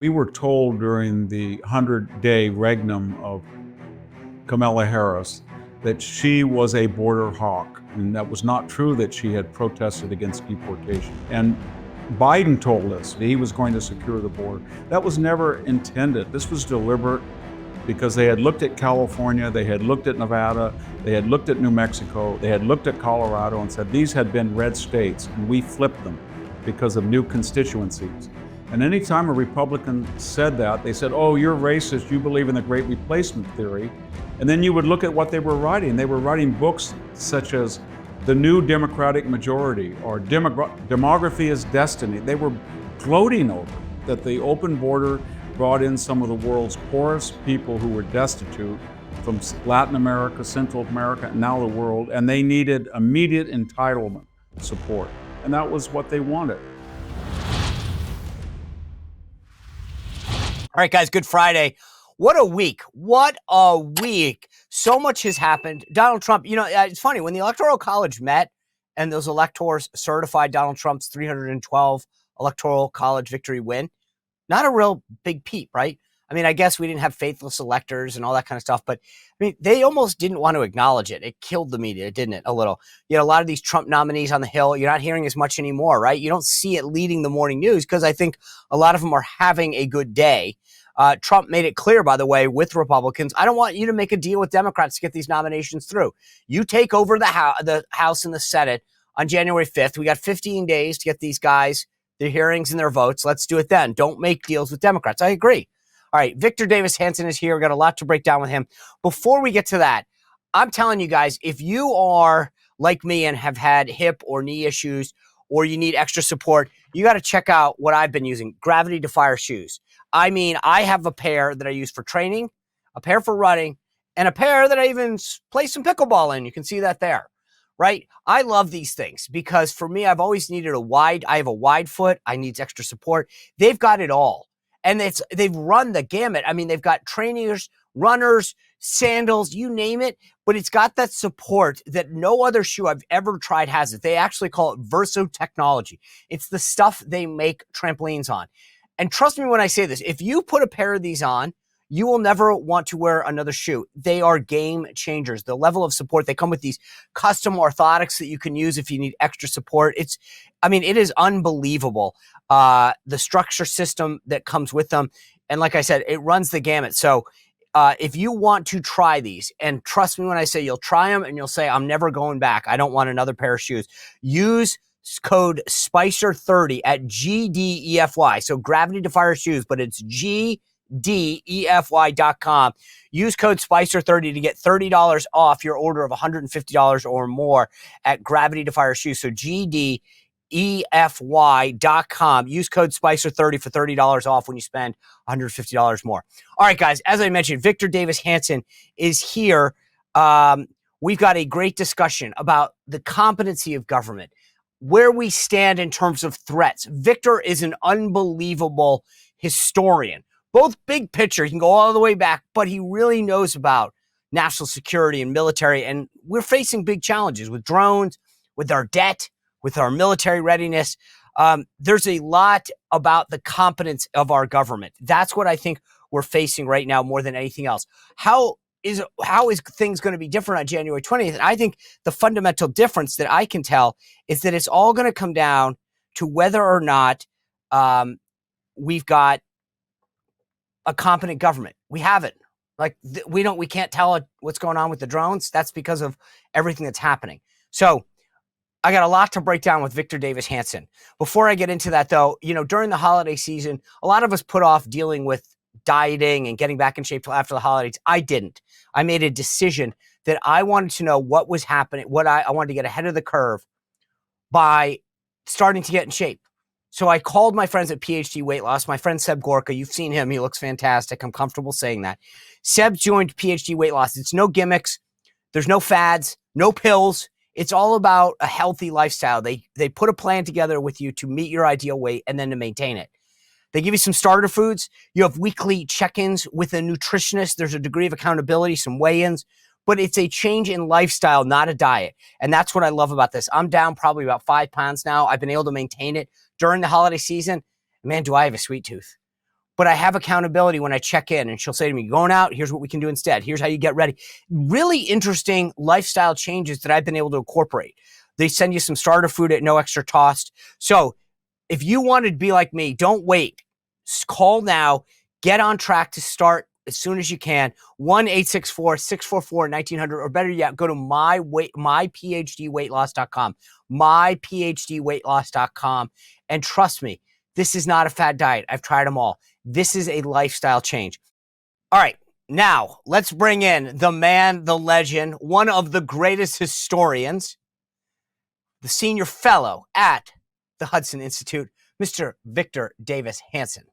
We were told during the 100-day regnum of Kamala Harris that she was a border hawk, and that was not true, that she had protested against deportation. And Biden told us that he was going to secure the border. That was never intended. This was deliberate because they had looked at California, they had looked at Nevada, they had looked at New Mexico, they had looked at Colorado and said these had been red states, and we flipped them because of new constituencies. And anytime a Republican said that, they said, oh, you're racist, you believe in the Great Replacement theory. And then you would look at what they were writing. They were writing books such as The New Democratic Majority or Demography is Destiny. They were gloating over that the open border brought in some of the world's poorest people who were destitute from Latin America, Central America, and now the world, and they needed immediate entitlement support. And that was what they wanted. All right, guys, good Friday. What a week. What a week. So much has happened. Donald Trump, it's funny, when the Electoral College met and those electors certified Donald Trump's 312 Electoral College victory win, not a real big peep, right? I mean, I guess we didn't have faithless electors and all that kind of stuff, but I mean, they almost didn't want to acknowledge it. It killed the media, didn't it? A little. You had a lot of these Trump nominees on the Hill. You're not hearing as much anymore, right? You don't see it leading the morning news because I think a lot of them are having a good day. Trump made it clear, by the way, with Republicans, I don't want you to make a deal with Democrats to get these nominations through. You take over the House and the Senate on January 5th. We got 15 days to get these guys their hearings and their votes. Let's do it then. Don't make deals with Democrats. I agree. All right, Victor Davis Hanson is here. We've got a lot to break down with him. Before we get to that, I'm telling you guys, if you are like me and have had hip or knee issues or you need extra support, you got to check out what I've been using, Gravity Defyer shoes. I mean, I have a pair that I use for training, a pair for running, and a pair that I even play some pickleball in. You can see that there, right? I love these things because for me, I've always needed I have a wide foot. I need extra support. They've got it all. And they've run the gamut. I mean, they've got trainers, runners, sandals, you name it, but it's got that support that no other shoe I've ever tried has it. They actually call it Verso technology. It's the stuff they make trampolines on. And trust me when I say this, if you put a pair of these on, you will never want to wear another shoe. They are game changers. The level of support, they come with these custom orthotics that you can use if you need extra support. It is unbelievable. The structure system that comes with them. And like I said, it runs the gamut. So if you want to try these, and trust me when I say you'll try them and you'll say, I'm never going back. I don't want another pair of shoes. Use code SPICER30 at GDEFY. So Gravity Defyer shoes, but it's GDEFY.com. Use code SPICER30 to get $30 off your order of $150 or more at Gravity Defyer shoes. So GDEFY.com. Use code SPICER30 for $30 off when you spend $150 more. All right, guys, as I mentioned, Victor Davis Hanson is here. We've got a great discussion about the competency of government, where we stand in terms of threats. Victor is an unbelievable historian, both big picture, he can go all the way back, but he really knows about national security and military. And we're facing big challenges with drones, with our debt, with our military readiness. There's a lot about the competence of our government. That's what I think we're facing right now more than anything else. How is things going to be different on January 20th? And I think the fundamental difference that I can tell is that it's all going to come down to whether or not we've got a competent government. We haven't. We can't tell what's going on with the drones. That's because of everything that's happening. So I got a lot to break down with Victor Davis Hanson. Before I get into that, though, during the holiday season, a lot of us put off dealing with dieting and getting back in shape till after the holidays. I didn't. I made a decision that I wanted to know what was happening, I wanted to get ahead of the curve by starting to get in shape. So I called my friends at PhD Weight Loss, my friend Seb Gorka. You've seen him. He looks fantastic. I'm comfortable saying that. Seb joined PhD Weight Loss. It's no gimmicks. There's no fads, no pills. It's all about a healthy lifestyle. They put a plan together with you to meet your ideal weight and then to maintain it. They give you some starter foods. You have weekly check-ins with a nutritionist. There's a degree of accountability, some weigh-ins, but it's a change in lifestyle, not a diet. And that's what I love about this. I'm down probably about 5 pounds now. I've been able to maintain it during the holiday season. Man, do I have a sweet tooth. but I have accountability when I check in, and she'll say to me, going out, here's what we can do instead. Here's how you get ready. Really interesting lifestyle changes that I've been able to incorporate. They send you some starter food at no extra cost. So if you want to be like me, don't wait. Call now. Get on track to start as soon as you can. 1-864-644-1900, or better yet, go to myphdweightloss.com, myphdweightloss.com. And trust me, this is not a fad diet. I've tried them all. This is a lifestyle change. All right, now let's bring in the man, the legend, one of the greatest historians, the senior fellow at the Hudson Institute, Mr. Victor Davis Hanson.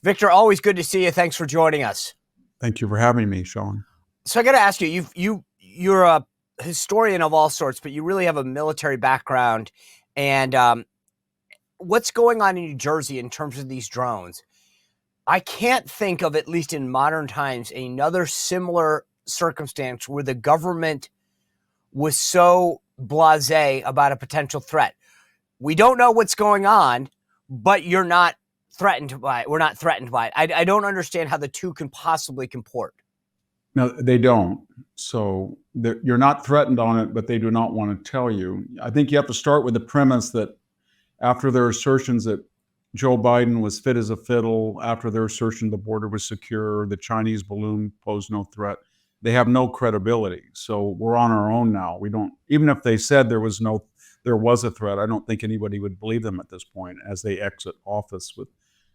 Victor, always good to see you. Thanks for joining us. Thank you for having me, Sean. So I got to ask you, you're a historian of all sorts, but you really have a military background. And what's going on in New Jersey in terms of these drones? I can't think of, at least in modern times, another similar circumstance where the government was so blasé about a potential threat. We don't know what's going on, but you're not threatened by it. We're not threatened by it. I don't understand how the two can possibly comport. No, they don't. So you're not threatened on it, but they do not want to tell you. I think you have to start with the premise that after their assertions that Joe Biden was fit as a fiddle, after their assertion the border was secure, the Chinese balloon posed no threat, they have no credibility. So we're on our own now. We don't, even if they said there was a threat, I don't think anybody would believe them at this point as they exit office with,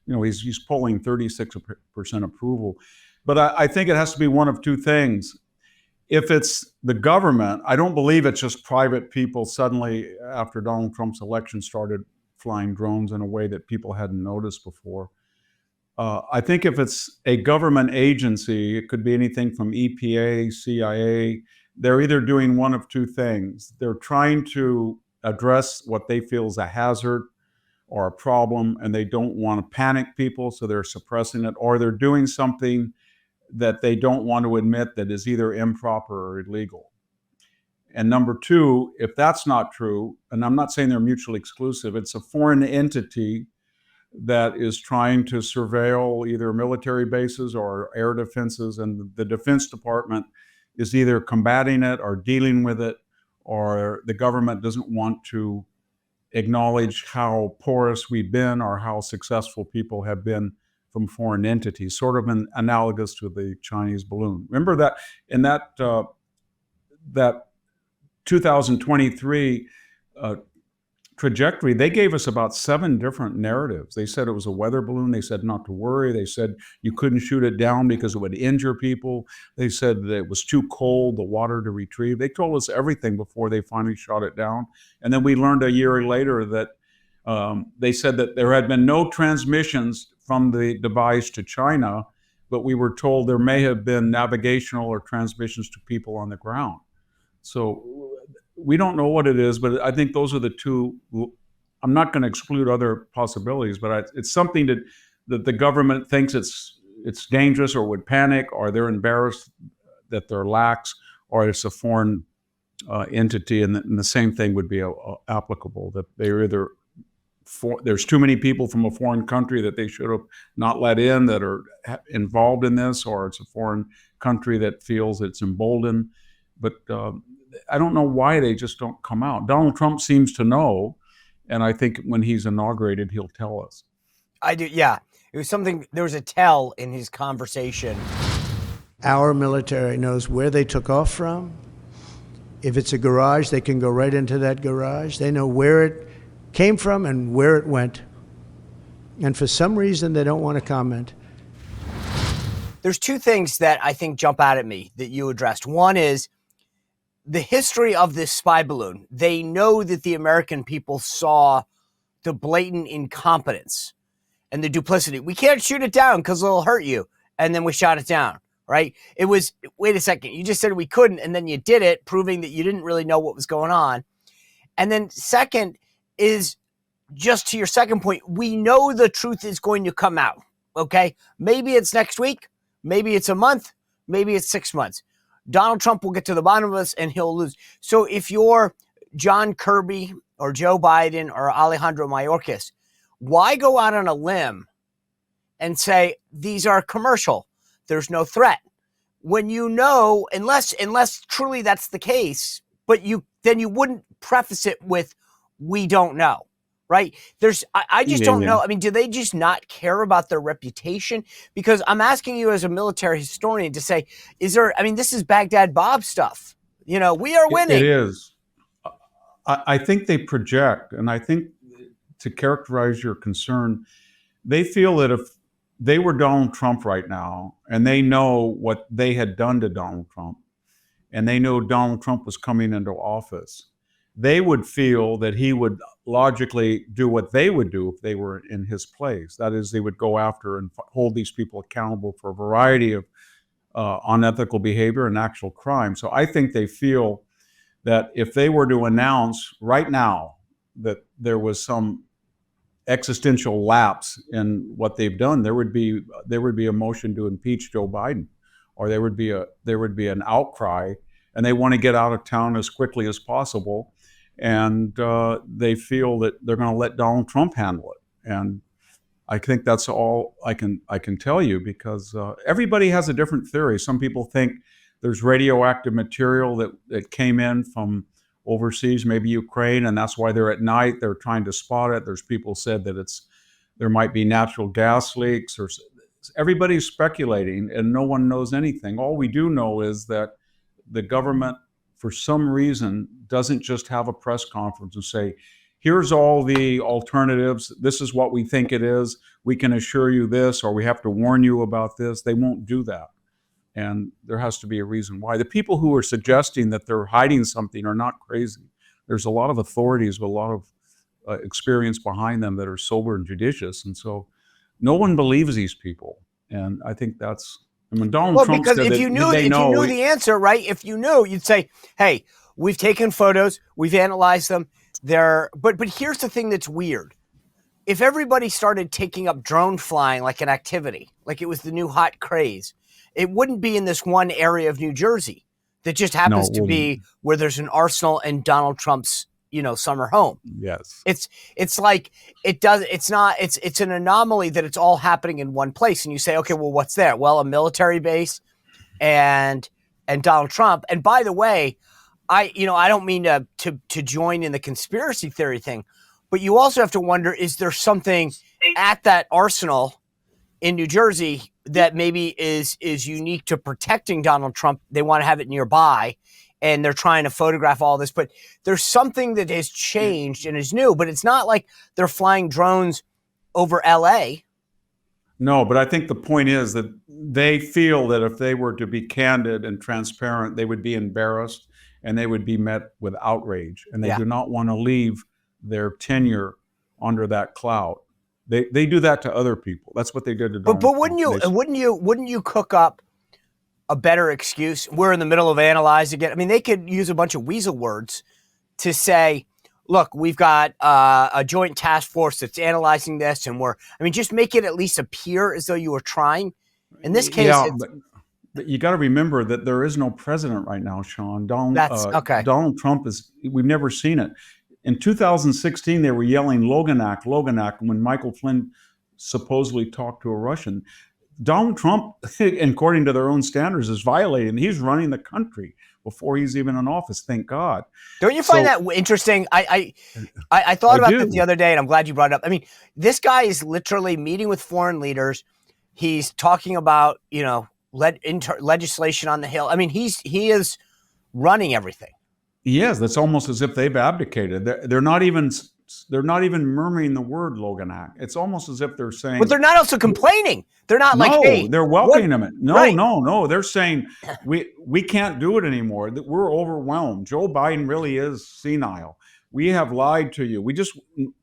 he's polling 36% approval. But I think it has to be one of two things. If it's the government, I don't believe it's just private people suddenly after Donald Trump's election started flying drones in a way that people hadn't noticed before. I think if it's a government agency, it could be anything from EPA, CIA, they're either doing one of two things. They're trying to address what they feel is a hazard or a problem, and they don't want to panic people, so they're suppressing it, or they're doing something that they don't want to admit that is either improper or illegal. And number two, if that's not true, and I'm not saying they're mutually exclusive, it's a foreign entity that is trying to surveil either military bases or air defenses, and the Defense Department is either combating it or dealing with it, or the government doesn't want to acknowledge how porous we've been or how successful people have been from foreign entities, sort of analogous to the Chinese balloon. Remember that in that 2023 trajectory, they gave us about 7 different narratives. They said it was a weather balloon. They said not to worry. They said you couldn't shoot it down because it would injure people. They said that it was too cold, the water to retrieve. They told us everything before they finally shot it down. And then we learned a year later that they said that there had been no transmissions from the device to China, but we were told there may have been navigational or transmissions to people on the ground. So we don't know what it is, but I think those are the two. I'm not going to exclude other possibilities, but it's something that the government thinks it's dangerous or would panic, or they're embarrassed that they're lax, or it's a foreign entity, and the same thing would be applicable, that they're either there's too many people from a foreign country that they should have not let in that are involved in this, or it's a foreign country that feels it's emboldened. But I don't know why they just don't come out. Donald Trump seems to know, and I think when he's inaugurated, he'll tell us. I do, yeah. It was something, there was a tell in his conversation. Our military knows where they took off from. If it's a garage, they can go right into that garage. They know where it came from and where it went. And for some reason, they don't want to comment. There's two things that I think jump out at me that you addressed. One is the history of this spy balloon. They know that the American people saw the blatant incompetence and the duplicity. We can't shoot it down because it'll hurt you. And then we shot it down, right? It was, wait a second, you just said we couldn't, and then you did it, proving that you didn't really know what was going on. And then second is, just to your second point, we know the truth is going to come out, okay? Maybe it's next week, maybe it's a month, maybe it's 6 months. Donald Trump will get to the bottom of this and he'll lose. So if you're John Kirby or Joe Biden or Alejandro Mayorkas, why go out on a limb and say, these are commercial. There's no threat. When you know, unless truly that's the case, but then you wouldn't preface it with, we don't know, right? I just don't know. I mean, do they just not care about their reputation? Because I'm asking you as a military historian to say, this is Baghdad Bob stuff. We are winning. It is. I think they project, and I think to characterize your concern, they feel that if they were Donald Trump right now, and they know what they had done to Donald Trump, and they know Donald Trump was coming into office, they would feel that he would logically do what they would do if they were in his place. That is, they would go after and hold these people accountable for a variety of unethical behavior and actual crime. So I think they feel that if they were to announce right now that there was some existential lapse in what they've done, there would be a motion to impeach Joe Biden, or there would be an outcry, and they want to get out of town as quickly as possible, and they feel that they're going to let Donald Trump handle it. And I think that's all I can tell you, because everybody has a different theory. Some people think there's radioactive material that came in from overseas, maybe Ukraine, and that's why they're at night, they're trying to spot it. There's people said that there might be natural gas leaks, or everybody's speculating and no one knows anything. All we do know is that the government, for some reason, doesn't just have a press conference and say, here's all the alternatives, this is what we think it is, we can assure you this, or we have to warn you about this. They won't do that. And there has to be a reason why. The people who are suggesting that they're hiding something are not crazy. There's a lot of authorities with a lot of experience behind them that are sober and judicious. And so no one believes these people. And I think that's, Donald Trump because said if you knew the answer, right? If you knew, you'd say, hey, we've taken photos, we've analyzed them. But here's the thing that's weird. If everybody started taking up drone flying like an activity, like it was the new hot craze, it wouldn't be in this one area of New Jersey that just happens to be where there's an arsenal and Donald Trump's, summer home. Yes. It's like it's an anomaly that it's all happening in one place. And you say, okay, well, what's there? Well, a military base and Donald Trump. And by the way, I don't mean to join in the conspiracy theory thing, but you also have to wonder, is there something at that arsenal in New Jersey that maybe is unique to protecting Donald Trump? They want to have it nearby, and they're trying to photograph all this, but there's something that has changed and is new, but it's not like they're flying drones over LA. No, but I think the point is that they feel that if they were to be candid and transparent, they would be embarrassed and they would be met with outrage, and they do not want to leave their tenure under that cloud. They do that to other people. That's what they did to Donald Trump. But wouldn't you cook up a better excuse? We're in the middle of analyzing it. I mean, they could use a bunch of weasel words to say, look, we've got a joint task force that's analyzing this, and just make it at least appear as though you were trying. In this case, but you got to remember that there is no president right now, Sean. Donald Trump we've never seen it. In 2016, they were yelling Loganak, Loganak, when Michael Flynn supposedly talked to a Russian. Donald Trump, according to their own standards, is violating. He's running the country before he's even in office. Thank God. Don't you find that interesting? I thought about that the other day, and I'm glad you brought it up. I mean, this guy is literally meeting with foreign leaders. He's talking about, legislation on the Hill. I mean, he is running everything. Yes, that's almost as if they've abdicated. They're not even murmuring the word Loganak. It's almost as if they're saying. But they're not also complaining. They're not like, hey, they're welcoming him. No. They're saying we can't do it anymore. We're overwhelmed. Joe Biden really is senile. We have lied to you.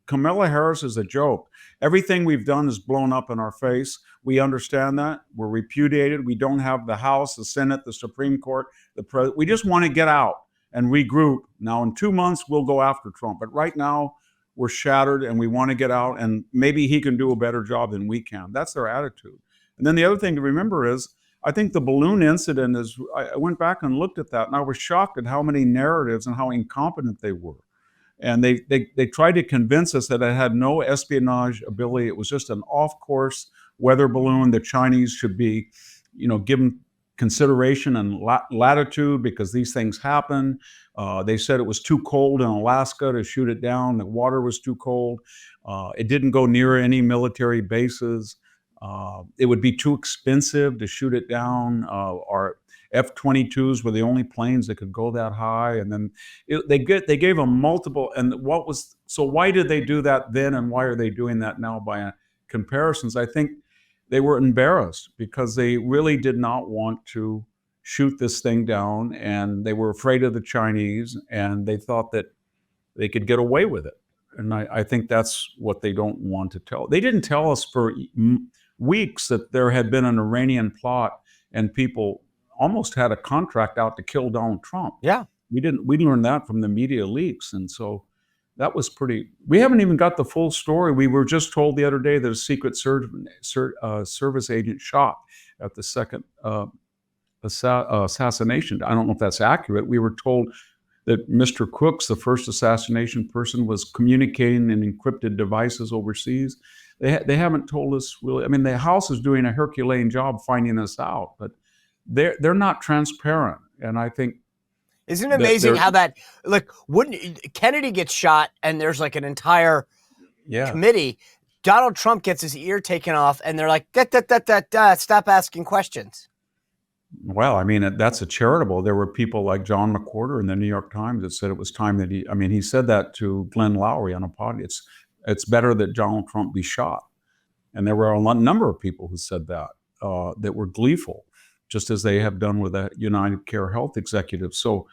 Kamala Harris is a joke. Everything we've done is blown up in our face. We understand that. We're repudiated. We don't have the House, the Senate, the Supreme Court, the President. We just want to get out and regroup. Now, in 2 months, we'll go after Trump. But right now, we're shattered and we want to get out, and maybe he can do a better job than we can. That's their attitude. And then the other thing to remember is, I think the balloon incident I went back and looked at that, and I was shocked at how many narratives and how incompetent they were. And they tried to convince us that it had no espionage ability. It was just an off-course weather balloon. The Chinese should be, given consideration and latitude because these things happen. They said it was too cold in Alaska to shoot it down. The water was too cold. It didn't go near any military bases. It would be too expensive to shoot it down. Our F-22s were the only planes that could go that high, and then they gave them multiple. And so why did they do that then, and why are they doing that now? By comparisons, I think they were embarrassed because they really did not want to shoot this thing down, and they were afraid of the Chinese, and they thought that they could get away with it. And I think that's what they don't want to tell. They didn't tell us for weeks that there had been an Iranian plot and people almost had a contract out to kill Donald Trump. Yeah. We learned that from the media leaks. And so that was we haven't even got the full story. We were just told the other day that a Secret Service agent shot at the second assassination. I don't know if that's accurate. We were told that Mr. Crooks, the first assassination person, was communicating in encrypted devices overseas. They haven't told us really. I mean, the House is doing a Herculean job finding this out, but they're not transparent. And I think, isn't it amazing how that, Kennedy gets shot and there's like an entire committee. Donald Trump gets his ear taken off and they're like, stop asking questions. Well, I mean, that's a charitable. There were people like John McWhorter in the New York Times that said it was time that he said that to Glenn Lowry on a podcast. It's better that Donald Trump be shot. And there were a number of people who said that, that were gleeful, just as they have done with the United Care Health executive. So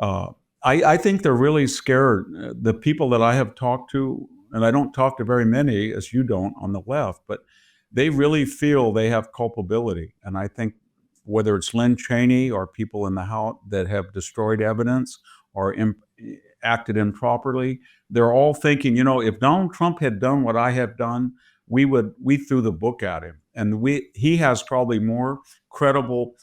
I think they're really scared. The people that I have talked to, and I don't talk to very many, as you don't, on the left, but they really feel they have culpability. And I think whether it's Lynn Cheney or people in the House that have destroyed evidence or acted improperly, they're all thinking, if Donald Trump had done what I have done, we threw the book at him. And he has probably more credible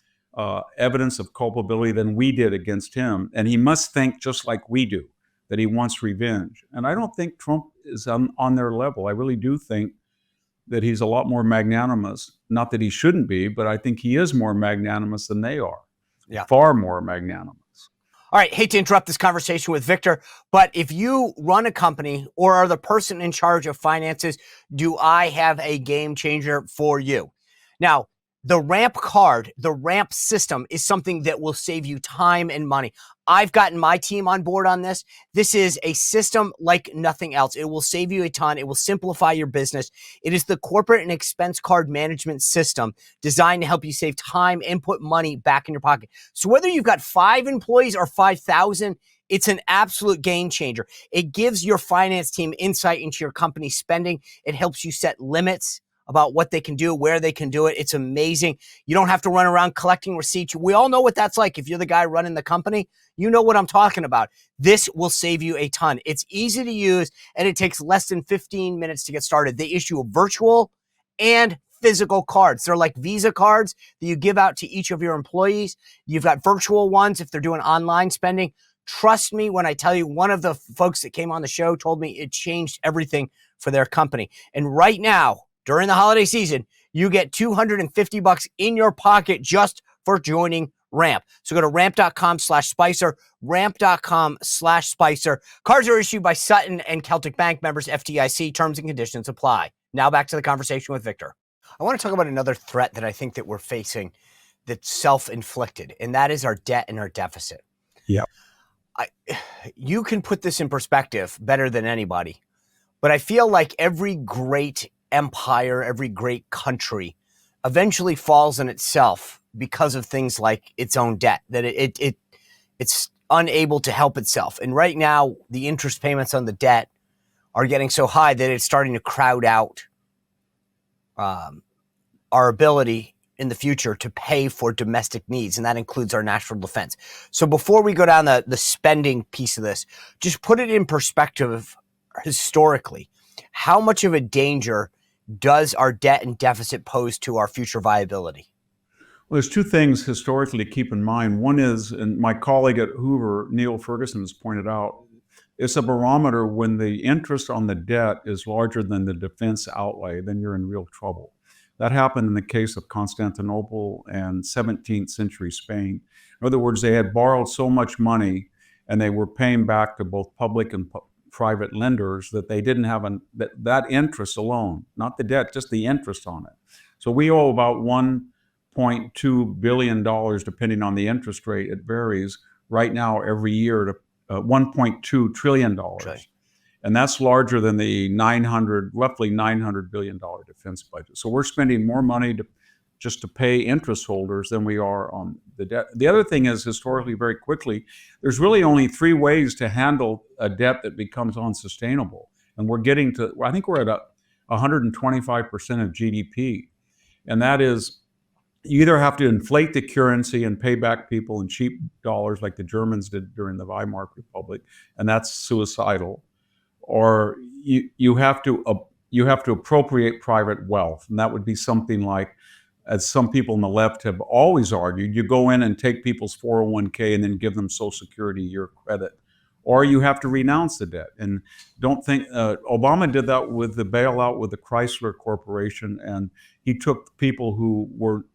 evidence of culpability than we did against him. And he must think just like we do, that he wants revenge. And I don't think Trump is on their level. I really do think that he's a lot more magnanimous. Not that he shouldn't be, but I think he is more magnanimous than they are. Yeah. Far more magnanimous. All right, hate to interrupt this conversation with Victor, but if you run a company or are the person in charge of finances, do I have a game changer for you? Now, the ramp card, the ramp system is something that will save you time and money. I've gotten my team on board on this. This is a system like nothing else. It will save you a ton. It will simplify your business. It is the corporate and expense card management system designed to help you save time and put money back in your pocket. So whether you've got 5 employees or 5,000, it's an absolute game changer. It gives your finance team insight into your company's spending. It helps you set limits about what they can do, where they can do it. It's amazing. You don't have to run around collecting receipts. We all know what that's like. If you're the guy running the company, you know what I'm talking about. This will save you a ton. It's easy to use, and it takes less than 15 minutes to get started. They issue virtual and physical cards. They're like Visa cards that you give out to each of your employees. You've got virtual ones if they're doing online spending. Trust me when I tell you, one of the folks that came on the show told me it changed everything for their company. And right now, during the holiday season, you get $250 in your pocket just for joining Ramp. So go to ramp.com/Spicer, ramp.com/Spicer. Cards are issued by Sutton and Celtic Bank, members FDIC. Terms and conditions apply. Now back to the conversation with Victor. I want to talk about another threat that I think that we're facing that's self-inflicted, and that is our debt and our deficit. Yeah. You can put this in perspective better than anybody, but I feel like every great empire, every great country eventually falls on itself because of things like its own debt, that it's unable to help itself. And right now, the interest payments on the debt are getting so high that it's starting to crowd out our ability in the future to pay for domestic needs, and that includes our national defense. So before we go down the spending piece of this, just put it in perspective historically. How much of a danger does our debt and deficit pose to our future viability? Well, there's 2 things historically to keep in mind. One is, and my colleague at Hoover, Neil Ferguson, has pointed out, it's a barometer. When the interest on the debt is larger than the defense outlay, then you're in real trouble. That happened in the case of Constantinople and 17th century Spain. In other words, they had borrowed so much money and they were paying back to both public and private lenders that they didn't have that interest alone, not the debt, just the interest on it. So we owe about $1.2 billion, depending on the interest rate, it varies, right now every year to $1.2 trillion. Okay. And that's larger than the roughly $900 billion defense budget. So we're spending more money just to pay interest holders than we are on the debt. The other thing is, historically, very quickly, there's really only three ways to handle a debt that becomes unsustainable. And we're getting to, I think we're at 125% of GDP. And that is, you either have to inflate the currency and pay back people in cheap dollars like the Germans did during the Weimar Republic, and that's suicidal, or you have to appropriate private wealth, and that would be something like, as some people on the left have always argued, you go in and take people's 401k and then give them Social Security year credit, or you have to renounce the debt. And don't think Obama did that with the bailout with the Chrysler Corporation, and he took people who were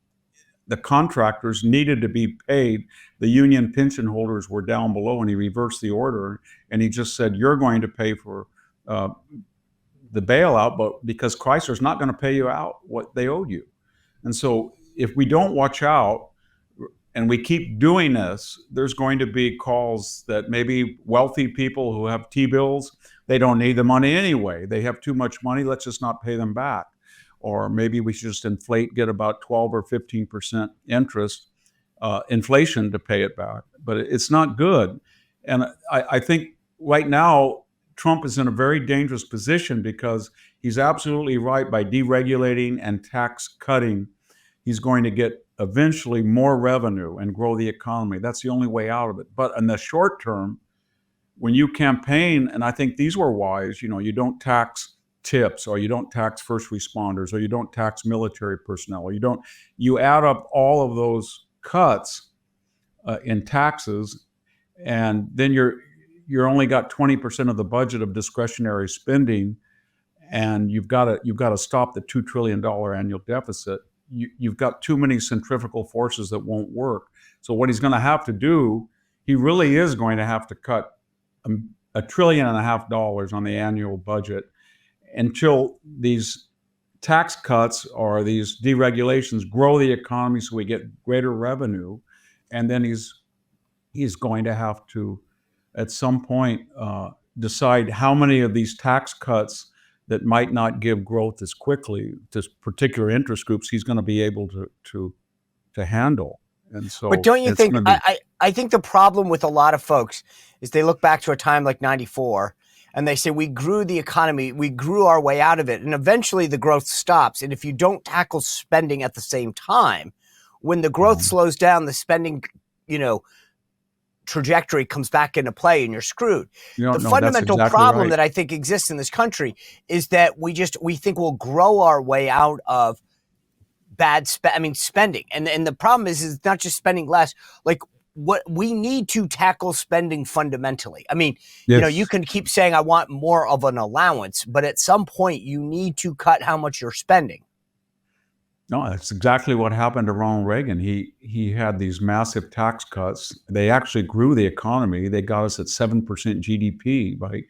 the contractors needed to be paid. The union pension holders were down below, and he reversed the order. And he just said, you're going to pay for the bailout, but because Chrysler's not going to pay you out what they owed you. And so if we don't watch out and we keep doing this, there's going to be calls that maybe wealthy people who have T-bills, they don't need the money anyway. They have too much money, let's just not pay them back. Or maybe we should just inflate, get about 12 or 15% interest, inflation to pay it back. But it's not good. And I think right now, Trump is in a very dangerous position because he's absolutely right. By deregulating and tax cutting, he's going to get eventually more revenue and grow the economy. That's the only way out of it. But in the short term, when you campaign, and I think these were wise, you don't tax tips, or you don't tax first responders, or you don't tax military personnel, or you add up all of those cuts in taxes, and then you're only got 20% of the budget of discretionary spending, and you've got to stop the $2 trillion annual deficit. You've got too many centrifugal forces that won't work. So what he's going to have to do, he really is going to have to cut $1.5 trillion on the annual budget until these tax cuts or these deregulations grow the economy so we get greater revenue. And then he's going to have to, at some point, decide how many of these tax cuts that might not give growth as quickly to particular interest groups he's going to be able to handle. And so, but don't you think, I think the problem with a lot of folks is they look back to a time like 94 and they say, we grew the economy, we grew our way out of it, and eventually the growth stops. And if you don't tackle spending at the same time, when the growth slows down, the spending, trajectory comes back into play and you're screwed. The fundamental problem that I think exists in this country is that we think we'll grow our way out of spending. And the problem is not just spending less, like what we need to tackle spending fundamentally. I mean, yes. You can keep saying I want more of an allowance, but at some point you need to cut how much you're spending. No, that's exactly what happened to Ronald Reagan. He had these massive tax cuts. They actually grew the economy. They got us at 7% GDP by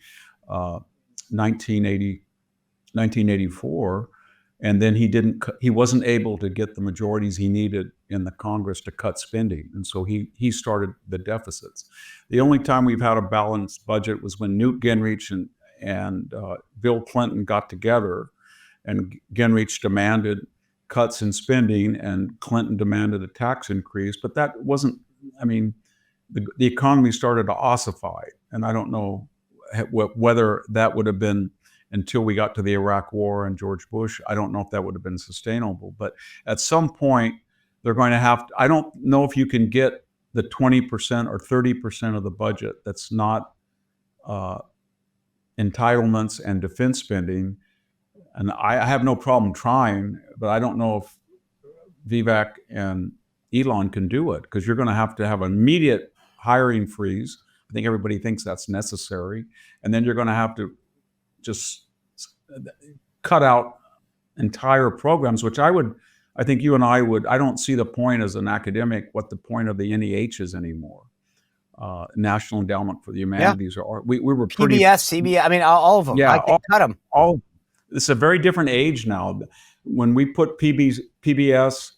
1984. And then he wasn't able to get the majorities he needed in the Congress to cut spending. And so he started the deficits. The only time we've had a balanced budget was when Newt Gingrich and Bill Clinton got together, and Gingrich demanded cuts in spending and Clinton demanded a tax increase. But that wasn't, the economy started to ossify. And I don't know whether that would have been, until we got to the Iraq War and George Bush, I don't know if that would have been sustainable. But at some point, they're going to have to, I don't know if you can get the 20% or 30% of the budget that's not entitlements and defense spending. And I have no problem trying, but I don't know if Vivek and Elon can do it, because you're going to have an immediate hiring freeze. I think everybody thinks that's necessary. And then you're going to have to just cut out entire programs, which I think you and I would, I don't see the point as an academic what the point of the NEH is anymore. National Endowment for the Humanities, or we were pretty PBS, CBS, I mean, all of them. Yeah, I can cut them. all. It's a very different age now. When we put PBS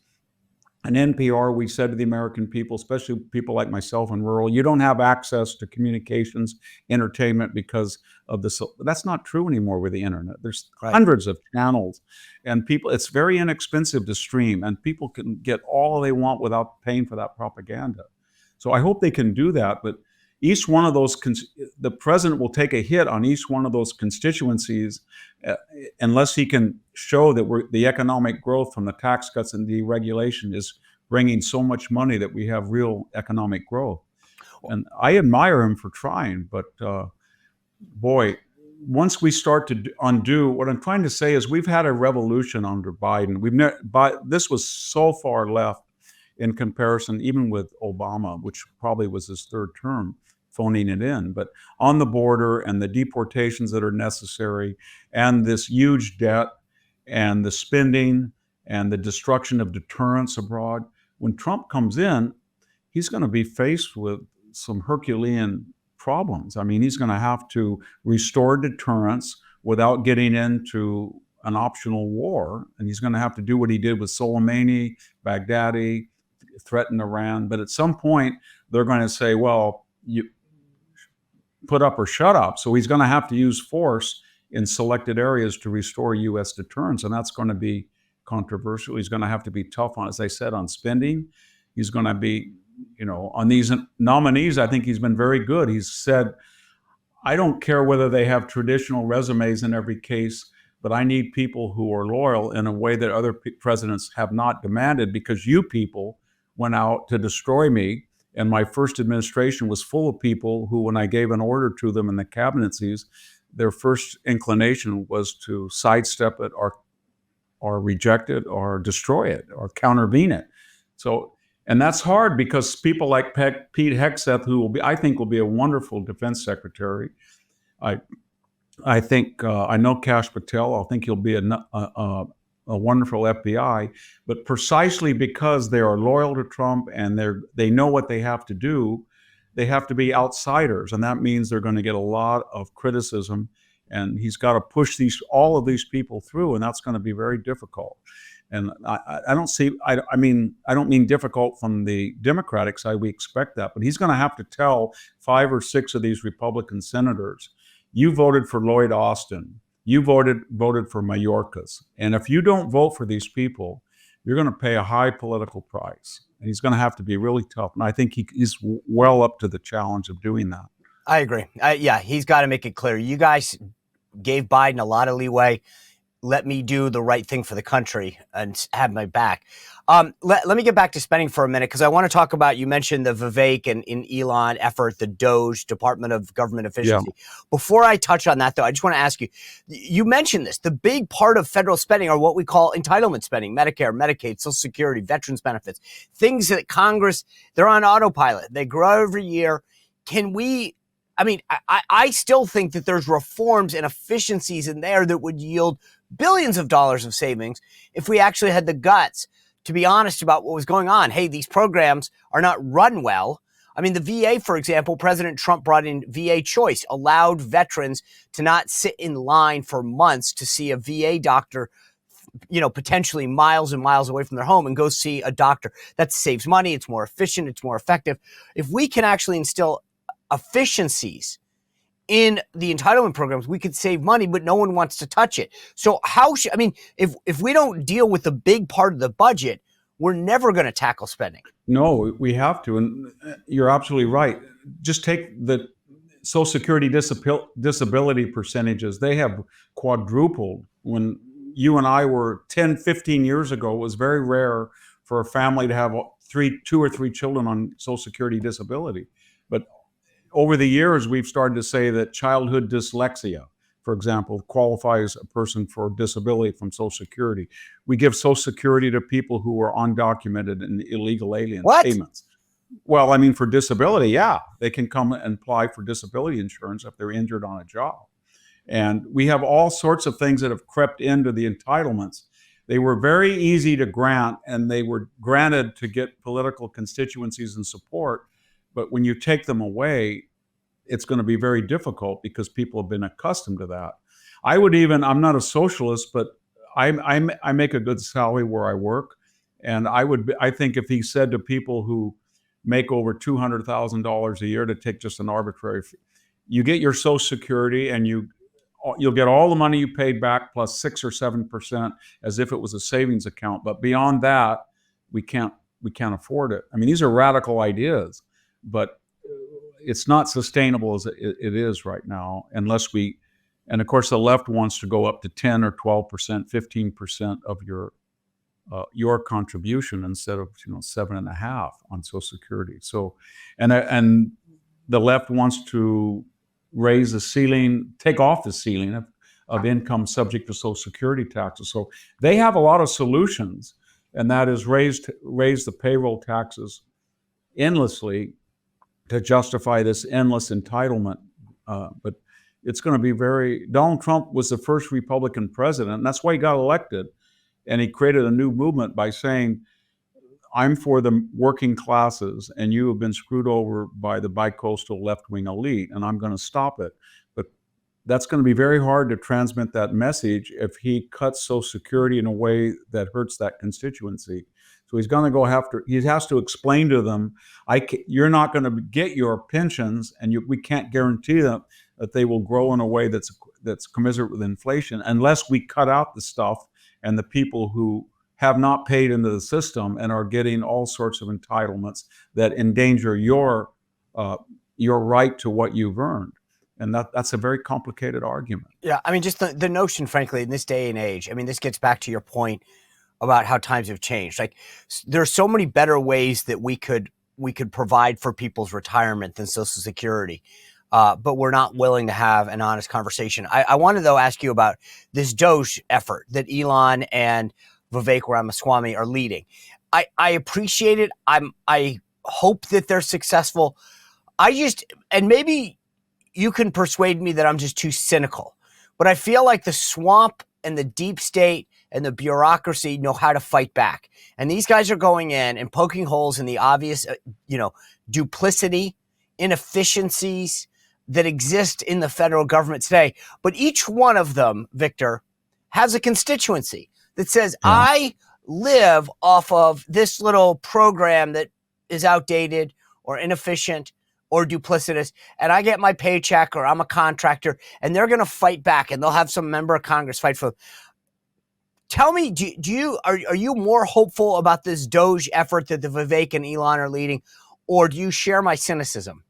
and NPR, we said to the American people, especially people like myself in rural, you don't have access to communications, entertainment because of this. That's not true anymore with the internet. There's hundreds of channels, and people. It's very inexpensive to stream, and people can get all they want without paying for that propaganda. So I hope they can do that, but each one of those, the president will take a hit on each one of those constituencies unless he can show that the economic growth from the tax cuts and deregulation is bringing so much money that we have real economic growth. And I admire him for trying, but boy, once we start to undo, what I'm trying to say is we've had a revolution under Biden. This was so far left in comparison, even with Obama, which probably was his third term, phoning it in. But on the border and the deportations that are necessary and this huge debt and the spending and the destruction of deterrence abroad, when Trump comes in, he's going to be faced with some Herculean problems. I mean, he's going to have to restore deterrence without getting into an optional war. And he's going to have to do what he did with Soleimani, Baghdadi, threaten Iran. But at some point, they're going to say, well, you put up or shut up. So he's going to have to use force in selected areas to restore U.S. deterrence. And that's going to be controversial. He's going to have to be tough on, as I said, on spending. He's going to be, on these nominees, I think he's been very good. He's said, I don't care whether they have traditional resumes in every case, but I need people who are loyal in a way that other presidents have not demanded, because you people went out to destroy me. And my first administration was full of people who, when I gave an order to them in the cabinetcies, their first inclination was to sidestep it or reject it or destroy it or countervene it. So, and that's hard because people like Pete Hegseth, who I think will be a wonderful defense secretary. I think I know Kash Patel. I think he'll be a wonderful FBI, but precisely because they are loyal to Trump and they know what they have to do, they have to be outsiders, and that means they're going to get a lot of criticism. And he's got to push all of these people through, and that's going to be very difficult. And I don't mean difficult from the Democratic side. We expect that, but he's going to have to tell 5 or 6 of these Republican senators, you voted for Lloyd Austin. You voted for Mayorkas. And if you don't vote for these people, you're going to pay a high political price. And he's going to have to be really tough. And I think he's well up to the challenge of doing that. I agree. Yeah, he's got to make it clear. You guys gave Biden a lot of leeway. Let me do the right thing for the country and have my back. Let me get back to spending for a minute, because I want to talk about, you mentioned the Vivek and in Elon effort, the DOGE, Department of Government Efficiency. Yeah. Before I touch on that, though, I just want to ask you, you mentioned this, the big part of federal spending are what we call entitlement spending, Medicare, Medicaid, Social Security, veterans benefits, things that Congress, they're on autopilot. They grow every year. I still think that there's reforms and efficiencies in there that would yield billions of dollars of savings if we actually had the guts to be honest about what was going on. Hey, these programs are not run well. I mean, the VA, for example, President Trump brought in VA Choice, allowed veterans to not sit in line for months to see a VA doctor, potentially miles and miles away from their home, and go see a doctor. That saves money. It's more efficient. It's more effective. If we can actually instill efficiencies in the entitlement programs, we could save money, but no one wants to touch it. So if we don't deal with the big part of the budget, we're never going to tackle spending. No, we have to. And you're absolutely right. Just take the Social Security disability percentages. They have quadrupled. When you and I were 10, 15 years ago, it was very rare for a family to have 2 or 3 children on Social Security disability. But over the years, we've started to say that childhood dyslexia, for example, qualifies a person for disability from Social Security. We give Social Security to people who are undocumented and illegal alien payments. Well, I mean, for disability, yeah, they can come and apply for disability insurance if they're injured on a job. And we have all sorts of things that have crept into the entitlements. They were very easy to grant, and they were granted to get political constituencies and support. But when you take them away, it's going to be very difficult because people have been accustomed to that. I'm not a socialist, but I make a good salary where I work. And I think if he said to people who make over $200,000 a year to take just an arbitrary, you get your Social Security and you'll get all the money you paid back plus 6 or 7% as if it was a savings account. But beyond that, we can't afford it. I mean, these are radical ideas, but it's not sustainable as it is right now, and of course the left wants to go up to 10 or 12%, 15% of your contribution instead of 7.5 on Social Security. So, and the left wants to raise the ceiling, take off the ceiling of income subject to Social Security taxes. So they have a lot of solutions, and that is raise the payroll taxes endlessly to justify this endless entitlement. But it's going to be Donald Trump was the first Republican president, and that's why he got elected. And he created a new movement by saying, I'm for the working classes, and you have been screwed over by the bicoastal left-wing elite, and I'm going to stop it. But that's going to be very hard to transmit that message if he cuts Social Security in a way that hurts that constituency. So he's going to he has to explain to them, you're not going to get your pensions, and we can't guarantee them that they will grow in a way that's commensurate with inflation unless we cut out the stuff and the people who have not paid into the system and are getting all sorts of entitlements that endanger your right to what you've earned. And that's a very complicated argument. Yeah, I mean, just the notion, frankly, in this day and age, I mean, this gets back to your point about how times have changed. Like, there's so many better ways that we could provide for people's retirement than Social Security. But we're not willing to have an honest conversation. I want to, though, ask you about this DOGE effort that Elon and Vivek Ramaswamy are leading. I appreciate it. I hope that they're successful. And maybe you can persuade me that I'm just too cynical, but I feel like the swamp and the deep state and the bureaucracy know how to fight back. And these guys are going in and poking holes in the obvious, duplicity, inefficiencies that exist in the federal government today. But each one of them, Victor, has a constituency that says, yeah, I live off of this little program that is outdated or inefficient or duplicitous, and I get my paycheck, or I'm a contractor, and they're going to fight back, and they'll have some member of Congress fight for them. Tell me, are you more hopeful about this DOGE effort that the Vivek and Elon are leading, or do you share my cynicism?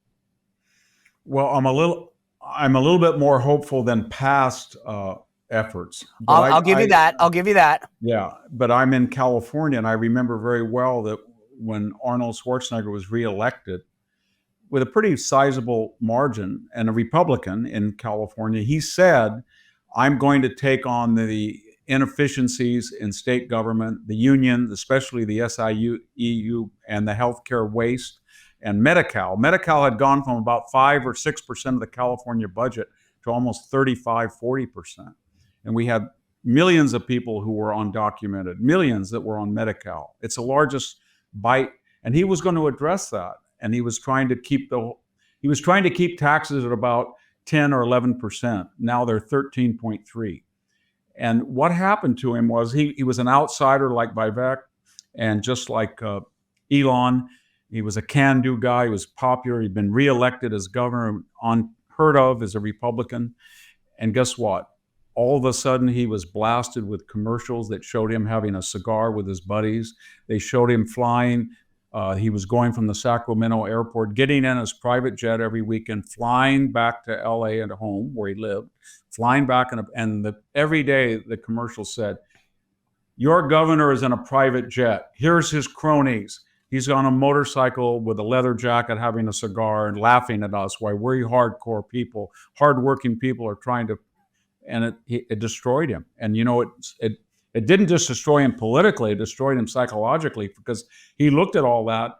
Well, I'm a little bit more hopeful than past efforts. I'll give you that. I'll give you that. Yeah, but I'm in California, and I remember very well that when Arnold Schwarzenegger was reelected with a pretty sizable margin, and a Republican in California, he said, I'm going to take on the inefficiencies in state government, the union, especially the SIU, and the healthcare waste, and Medi-Cal. Medi-Cal had gone from about 5 or 6% of the California budget to almost 35-40%. And we had millions of people who were undocumented, millions that were on Medi-Cal. It's the largest bite, and he was going to address that. And he was trying to keep taxes at about 10 or 11%. Now they're 13.3. And what happened to him was he was an outsider like Vivek, and just like Elon, he was a can-do guy. He was popular. He'd been reelected as governor, unheard of as a Republican. And guess what? All of a sudden, he was blasted with commercials that showed him having a cigar with his buddies. They showed him flying. He was going from the Sacramento airport, getting in his private jet every weekend, flying back to LA and home where he lived, flying back. Every day the commercial said, your governor is in a private jet. Here's his cronies. He's on a motorcycle with a leather jacket, having a cigar and laughing at us while we're hardcore people, hardworking people are trying to, and it destroyed him. And it didn't just destroy him politically, it destroyed him psychologically, because he looked at all that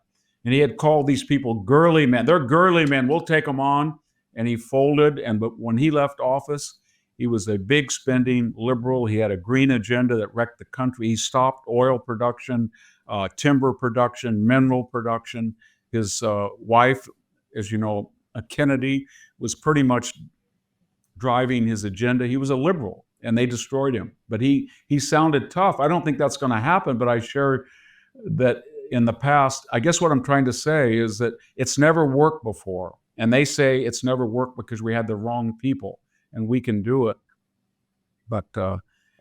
and he had called these people girly men. They're girly men, we'll take them on. And he folded. But when he left office, He was a big spending liberal. He had a green agenda that wrecked the country. He stopped oil production, timber production, mineral production. His wife, as you know, Kennedy, was pretty much driving his agenda. He was a liberal, and they destroyed him. But he sounded tough. I don't think that's going to happen, but I share that in the past. I guess what I'm trying to say is that it's never worked before. And they say it's never worked because we had the wrong people, and we can do it. But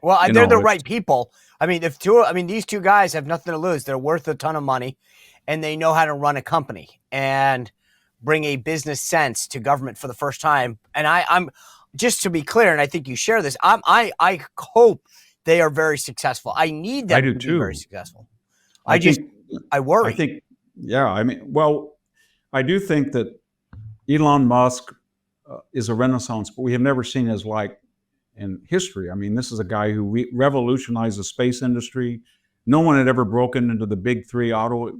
well, they're the right people. I mean, these two guys have nothing to lose. They're worth a ton of money, and they know how to run a company and bring a business sense to government for the first time. And I'm just to be clear, and I think you share this. I hope they are very successful. I need them to be very successful. I worry. I think, yeah. I mean, well, I do think that Elon Musk is a renaissance, but we have never seen his like in history. I mean, this is a guy who revolutionized the space industry. No one had ever broken into the big three auto.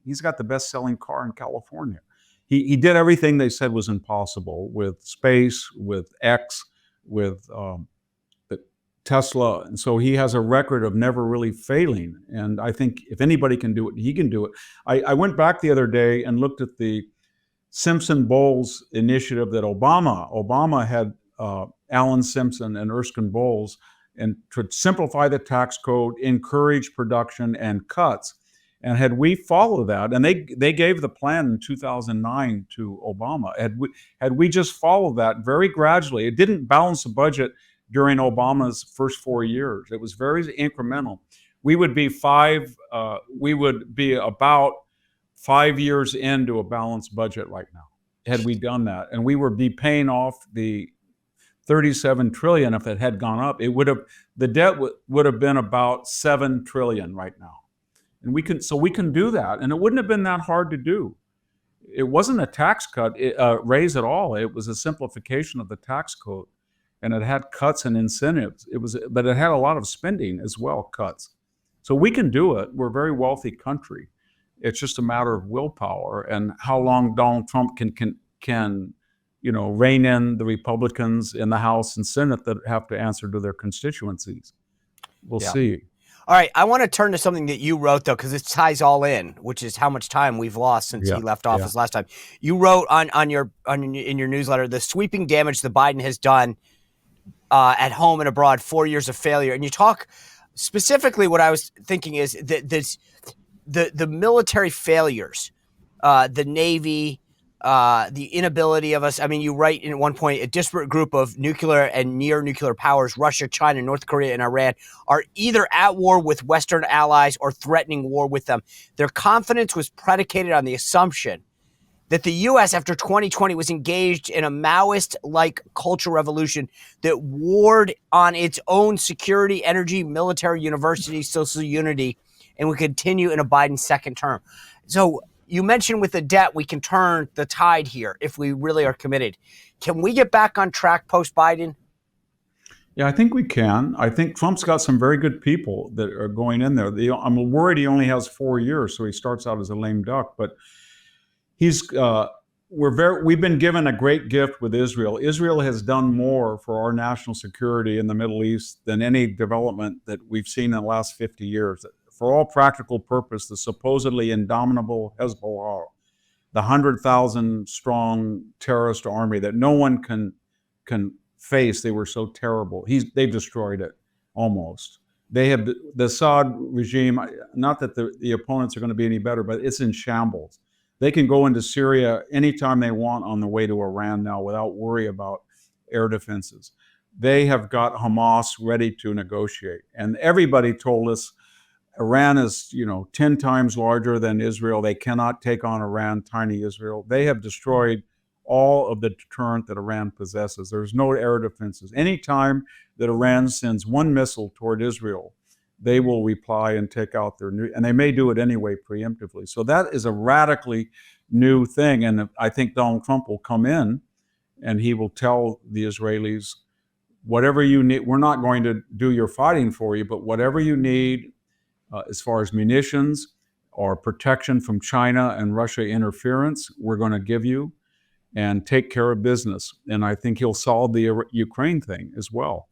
He's got the best-selling car in California. He did everything they said was impossible with space, with X, with Tesla. And so he has a record of never really failing. And I think if anybody can do it, he can do it. I went back the other day and looked at the Simpson-Bowles initiative that Obama had Alan Simpson and Erskine Bowles, and to simplify the tax code, encourage production and cuts. And had we followed that, and they gave the plan in 2009 to Obama, had we just followed that very gradually, it didn't balance the budget during Obama's first 4 years. It was very incremental. We would be about 5 years into a balanced budget right now, had we done that. And we would be paying off the 37 trillion. If it had gone up, the debt would have been about 7 trillion right now. And we can do that. And it wouldn't have been that hard to do. It wasn't a tax cut raise at all. It was a simplification of the tax code. And it had cuts and incentives. But it had a lot of spending as well, cuts. So we can do it. We're a very wealthy country. It's just a matter of willpower and how long Donald Trump can rein in the Republicans in the House and Senate that have to answer to their constituencies. We'll see. All right, I want to turn to something that you wrote, though, because it ties all in, which is how much time we've lost since he left office last time. You wrote in your newsletter, the sweeping damage that Biden has done at home and abroad, 4 years of failure. And you talk specifically, what I was thinking is that the military failures, the Navy, the inability of us. I mean, you write at one point, a disparate group of nuclear and near nuclear powers, Russia, China, North Korea, and Iran, are either at war with Western allies or threatening war with them. Their confidence was predicated on the assumption that the U.S. after 2020 was engaged in a Maoist-like cultural revolution that warred on its own security, energy, military, university, social unity, and would continue in a Biden second term. So you mentioned with the debt, we can turn the tide here if we really are committed. Can we get back on track post-Biden? Yeah, I think we can. I think Trump's got some very good people that are going in there. I'm worried he only has 4 years, so he starts out as a lame duck. But we've been given a great gift with Israel. Israel has done more for our national security in the Middle East than any development that we've seen in the last 50 years. For all practical purpose, the supposedly indomitable Hezbollah, the 100,000 strong terrorist army that no one can face, they were so terrible. They've destroyed it almost. The Assad regime, not that the opponents are going to be any better, but it's in shambles. They can go into Syria anytime they want on the way to Iran now without worry about air defenses. They have got Hamas ready to negotiate. And everybody told us Iran is, 10 times larger than Israel. They cannot take on Iran, tiny Israel. They have destroyed all of the deterrent that Iran possesses. There's no air defenses. Anytime that Iran sends one missile toward Israel, they will reply and take out and they may do it anyway preemptively. So that is a radically new thing. And I think Donald Trump will come in and he will tell the Israelis, whatever you need, we're not going to do your fighting for you, but whatever you need, as far as munitions or protection from China and Russia interference, we're going to give you. and take care of business. And I think he'll solve the Ukraine thing as well.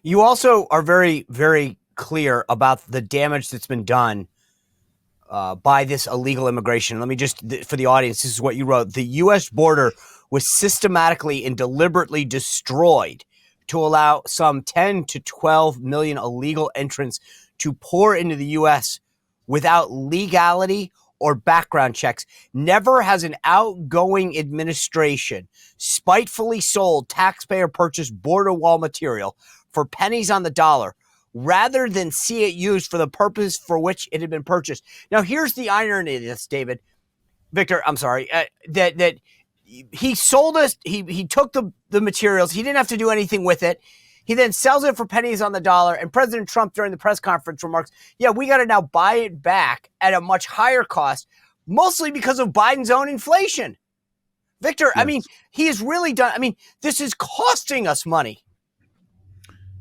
You also are very, very clear about the damage that's been done by this illegal immigration. Let me just, for the audience, this is what you wrote. The U.S. border was systematically and deliberately destroyed to allow some 10 to 12 million illegal entrants to pour into the U.S. without legality or background checks. Never has an outgoing administration spitefully sold taxpayer-purchased border wall material for pennies on the dollar rather than see it used for the purpose for which it had been purchased. Now, here's the irony of this, David. Victor, I'm sorry, that he sold us, he took the materials, he didn't have to do anything with it. He then sells it for pennies on the dollar, and President Trump during the press conference remarks, yeah, we got to now buy it back at a much higher cost, mostly because of Biden's own inflation. Victor, yes. I mean, he has really done, I mean, this is costing us money.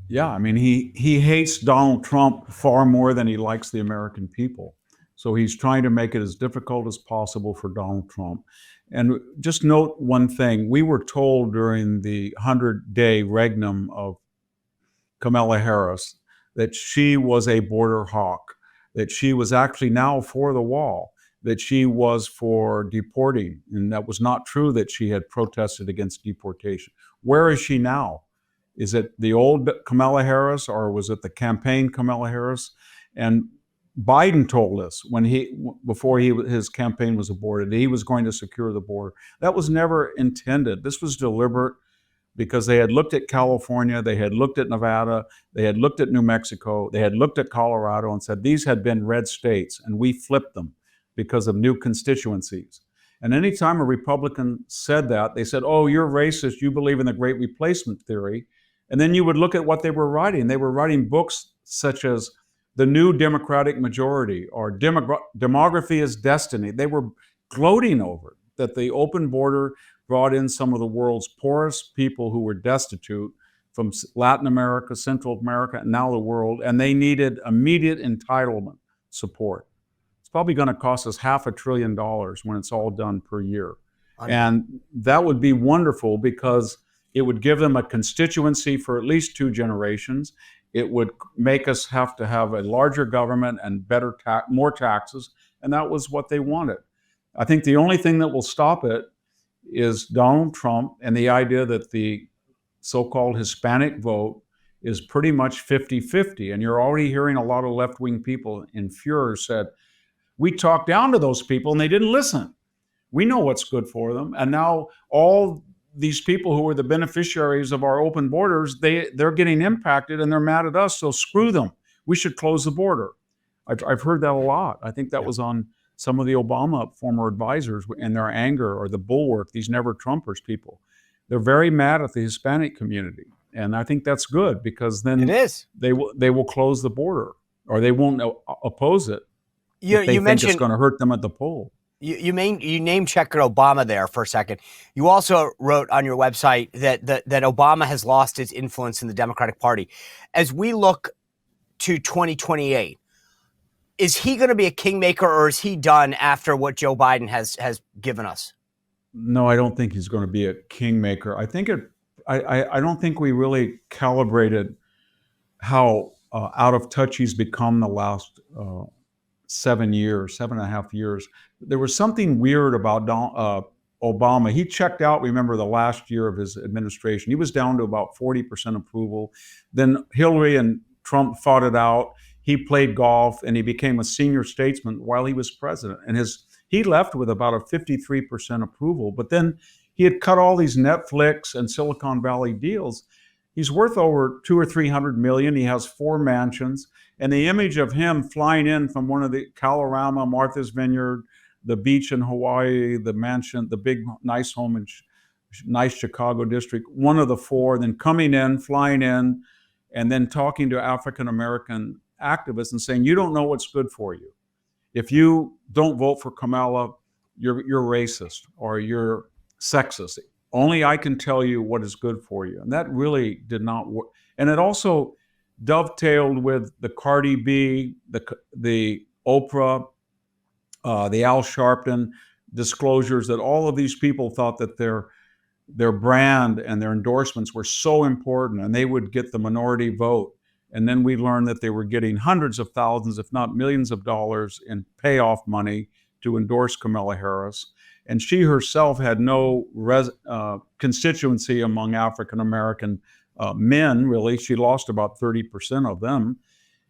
Yeah, I mean, he hates Donald Trump far more than he likes the American people. So he's trying to make it as difficult as possible for Donald Trump. And just note one thing. We were told during the 100-day regnum of Kamala Harris that she was a border hawk, that she was actually now for the wall, that she was for deporting. And that was not true, that she had protested against deportation. Where is she now? Is it the old Kamala Harris, or was it the campaign Kamala Harris? And Biden told us before his campaign was aborted, he was going to secure the border. That was never intended. This was deliberate because they had looked at California, they had looked at Nevada, they had looked at New Mexico, they had looked at Colorado and said these had been red states, and we flipped them because of new constituencies. And anytime a Republican said that, they said, oh, you're racist, you believe in the Great Replacement theory. And then you would look at what they were writing. They were writing books such as The New Democratic Majority or Demography is Destiny. They were gloating over it, that the open border brought in some of the world's poorest people who were destitute from Latin America, Central America, and now the world, and they needed immediate entitlement support. It's probably going to cost us $500 billion when it's all done per year. And that would be wonderful because it would give them a constituency for at least 2 generations. It would make us have to have a larger government and more taxes, and that was what they wanted. I think the only thing that will stop it is Donald Trump and the idea that the so-called Hispanic vote is pretty much 50-50. And you're already hearing a lot of left-wing people in furor said, we talked down to those people and they didn't listen. We know what's good for them. And now all these people who are the beneficiaries of our open borders, they're getting impacted and they're mad at us, so screw them. We should close the border. I've heard that a lot. I think that was on some of the Obama former advisors and their anger or the bulwark, these never Trumpers people. They're very mad at the Hispanic community. And I think that's good because then they will close the border or they won't oppose it. You think mentioned it's going to hurt them at the poll. You name-checked Obama there for a second. You also wrote on your website that Obama has lost his influence in the Democratic Party. As we look to 2028, is he going to be a kingmaker, or is he done after what Joe Biden has given us? No, I don't think he's going to be a kingmaker. I don't think we really calibrated how out of touch he's become the last 7.5 years. There was something weird about Obama. He checked out, remember, the last year of his administration. He was down to about 40% approval. Then Hillary and Trump fought it out. He played golf and he became a senior statesman while he was president. And he left with about a 53% approval. But then he had cut all these Netflix and Silicon Valley deals. He's worth over 200 or 300 million. He has 4 mansions. And the image of him flying in from one of the Kalorama, Martha's Vineyard, the beach in Hawaii, the mansion, the big nice home in nice Chicago district, one of the 4, then coming in, flying in, and then talking to African-American activists and saying, you don't know what's good for you. If you don't vote for Kamala, you're racist or you're sexist. Only I can tell you what is good for you. And that really did not work. And it also dovetailed with the Cardi B, the Oprah, the Al Sharpton disclosures that all of these people thought that their their brand and their endorsements were so important, and they would get the minority vote. And then we learned that they were getting hundreds of thousands, if not millions of dollars in payoff money to endorse Kamala Harris. And she herself had no constituency among African-American men, really. She lost about 30% of them.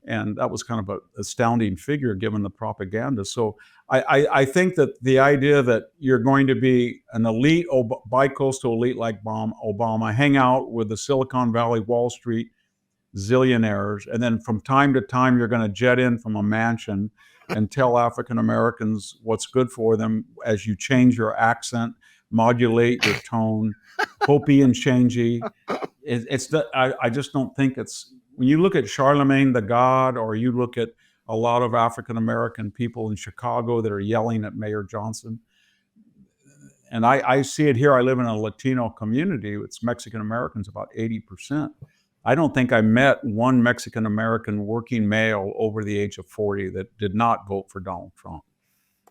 And that was kind of an astounding figure given the propaganda. So I think that the idea that you're going to be an elite, bi-coastal elite like Obama, hang out with the Silicon Valley, Wall Street zillionaires, and then from time to time you're going to jet in from a mansion and tell African Americans what's good for them as you change your accent, modulate your tone, Hopi and changey. I just don't think it's, when you look at Charlemagne the God, or you look at a lot of African American people in Chicago that are yelling at Mayor Johnson, and I see it here. I live in a Latino community. It's Mexican Americans, about 80%. I don't think I met one Mexican American working male over the age of 40 that did not vote for Donald Trump.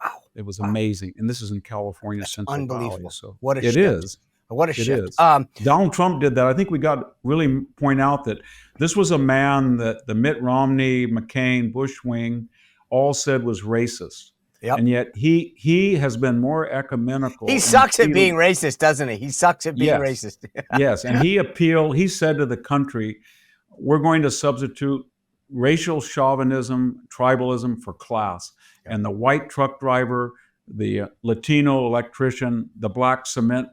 Wow. It was amazing. And this is in California, That's Central unbelievable. Valley. So what a it shift. is. What a It shift. is. Donald Trump did that. I think we got to really point out that this was a man that the Mitt Romney, McCain, Bush wing all said was racist. Yep. And yet he has been more ecumenical. He sucks at being racist, doesn't he? He sucks at being racist. Yes. And he said to the country, we're going to substitute racial chauvinism, tribalism for class. And the white truck driver, the Latino electrician, the black cement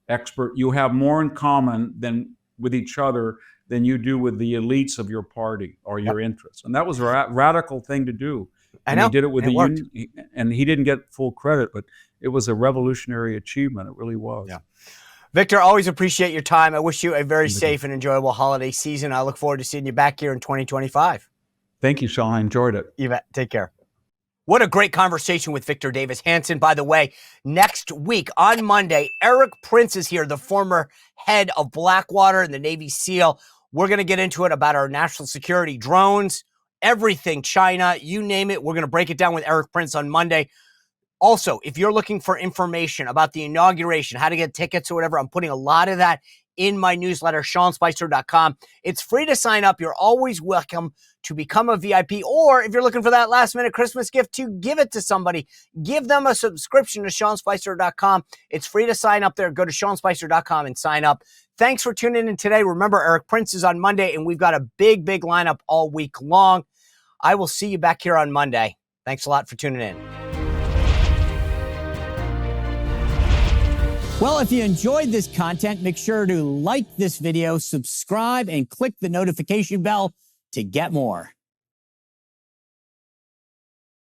expert, you have more in common than with each other than you do with the elites of your party or your interests. And that was a radical thing to do. And he did it with the union, and he didn't get full credit, but it was a revolutionary achievement. It really was. Yeah. Victor, always appreciate your time. I wish you a very safe and enjoyable holiday season. I look forward to seeing you back here in 2025. Thank you, Sean. I enjoyed it. You bet. Take care. What a great conversation with Victor Davis Hanson. By the way, next week on Monday, Eric Prince is here, the former head of Blackwater and the Navy SEAL. We're going to get into it about our national security, drones, everything, China, you name it. We're going to break it down with Eric Prince on Monday. Also, if you're looking for information about the inauguration, how to get tickets or whatever, I'm putting a lot of that in my newsletter, SeanSpicer.com. It's free to sign up. You're always welcome to become a VIP, or if you're looking for that last minute Christmas gift, to give it to somebody, give them a subscription to SeanSpicer.com. It's free to sign up there. Go to SeanSpicer.com and sign up. Thanks for tuning in today. Remember, Eric Prince is on Monday, and we've got a big lineup all week long. I will see you back here on Monday. Thanks a lot for tuning in. Well, if you enjoyed this content, make sure to like this video, subscribe, and click the notification bell to get more.